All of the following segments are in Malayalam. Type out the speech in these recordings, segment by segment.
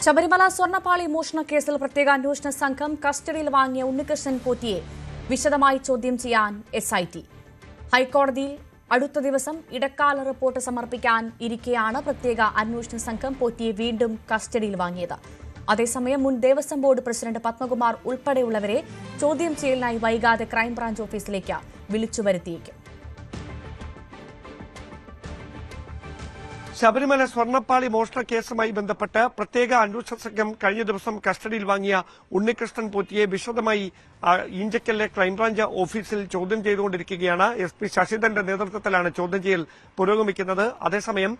ശബരിമല സ്വർണ്ണപ്പാളി മോഷണ കേസിൽ പ്രത്യേക അന്വേഷണ സംഘം കസ്റ്റഡിയിൽ വാങ്ങിയ ഉണ്ണികൃഷ്ണൻ പോറ്റിയെ വിശദമായി ചോദ്യം ചെയ്യാൻ എസ്ഐടി. ഹൈക്കോടതിയിൽ അടുത്ത ദിവസം ഇടക്കാല റിപ്പോർട്ട് സമർപ്പിക്കാൻ ഇരിക്കെയാണ് പ്രത്യേക അന്വേഷണ സംഘം പോറ്റിയെ വീണ്ടും കസ്റ്റഡിയിൽ വാങ്ങിയത്. അതേസമയം മുൻ ദേവസ്വം ബോർഡ് പ്രസിഡന്റ് പത്മകുമാർ ഉൾപ്പെടെയുള്ളവരെ ചോദ്യം ചെയ്യലിനായി വൈകാതെ ക്രൈംബ്രാഞ്ച് ഓഫീസിലേക്ക് വിളിച്ചുവരുത്തിയേക്കും. ശബരിമല സ്വർണ്ണപ്പാളി മോഷണ കേസുമായി ബന്ധപ്പെട്ട് പ്രത്യേക അന്വേഷണ സംഘം കഴിഞ്ഞ ദിവസം കസ്റ്റഡിയിൽ വാങ്ങിയ ഉണ്ണികൃഷ്ണൻ പോറ്റിയെ വിശദമായി ഇഞ്ചക്കലിലെ ക്രൈംബ്രാഞ്ച് ഓഫീസിൽ ചോദ്യം ചെയ്തുകൊണ്ടിരിക്കുകയാണ്. SP ശശിധരന്റെ നേതൃത്വത്തിലാണ് ചോദ്യം ചെയ്യൽ പുരോഗമിക്കുന്നത്. അതേസമയം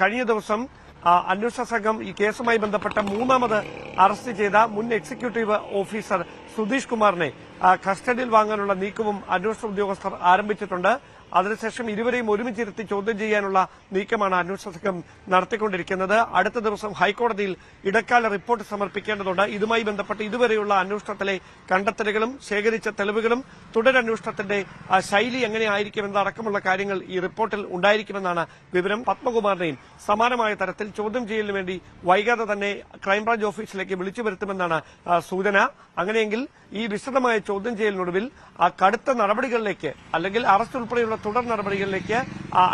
കഴിഞ്ഞ ദിവസം അന്വേഷണ സംഘം ഈ കേസുമായി ബന്ധപ്പെട്ട മൂന്നാമത് അറസ്റ്റ് ചെയ്ത മുൻ എക്സിക്യൂട്ടീവ് ഓഫീസർ സുധീഷ് കുമാറിനെ കസ്റ്റഡിയിൽ വാങ്ങാനുള്ള നീക്കവും അന്വേഷണ ഉദ്യോഗസ്ഥർ ആരംഭിച്ചിട്ടുണ്ട്. അതിനുശേഷം ഇരുവരെയും ഒരുമിച്ചിരുത്തി ചോദ്യം ചെയ്യാനുള്ള നീക്കമാണ് അന്വേഷണ സംഘം നടത്തിക്കൊണ്ടിരിക്കുന്നത്. അടുത്ത ദിവസം ഹൈക്കോടതിയിൽ ഇടക്കാല റിപ്പോർട്ട് സമർപ്പിക്കേണ്ടതുണ്ട്. ഇതുമായി ബന്ധപ്പെട്ട് ഇതുവരെയുള്ള അന്വേഷണത്തിലെ കണ്ടെത്തലുകളും ശേഖരിച്ച തെളിവുകളും തുടരന്വേഷണത്തിന്റെ ശൈലി എങ്ങനെയായിരിക്കുമെന്നടക്കമുള്ള കാര്യങ്ങൾ ഈ റിപ്പോർട്ടിൽ ഉണ്ടായിരിക്കുമെന്നാണ് വിവരം. പത്മകുമാറിനെയും സമാനമായ തരത്തിൽ ചോദ്യം ചെയ്യലിന് വേണ്ടി വൈകാതെ തന്നെ ക്രൈംബ്രാഞ്ച് ഓഫീസിലേക്ക് വിളിച്ചു വരുത്തുമെന്നാണ് സൂചന. അങ്ങനെയെങ്കിൽ ഈ വിശദമായ ചോദ്യം ചെയ്യലിനൊടുവിൽ കടുത്ത നടപടികളിലേക്ക് അല്ലെങ്കിൽ അറസ്റ്റ് ഉൾപ്പെടെയുള്ള തുടർ നടപടികളിലേക്ക്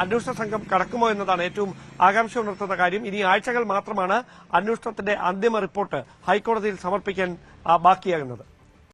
അന്വേഷണ സംഘം കടക്കുമോ എന്നതാണ് ഏറ്റവും ആകാംക്ഷ ഉണർത്തുന്ന കാര്യം. ഇനി ആഴ്ചകൾ മാത്രമാണ് അന്വേഷണത്തിന്റെ അന്തിമ റിപ്പോർട്ട് ഹൈക്കോടതിയിൽ സമർപ്പിക്കാൻ ബാക്കിയാകുന്നത്.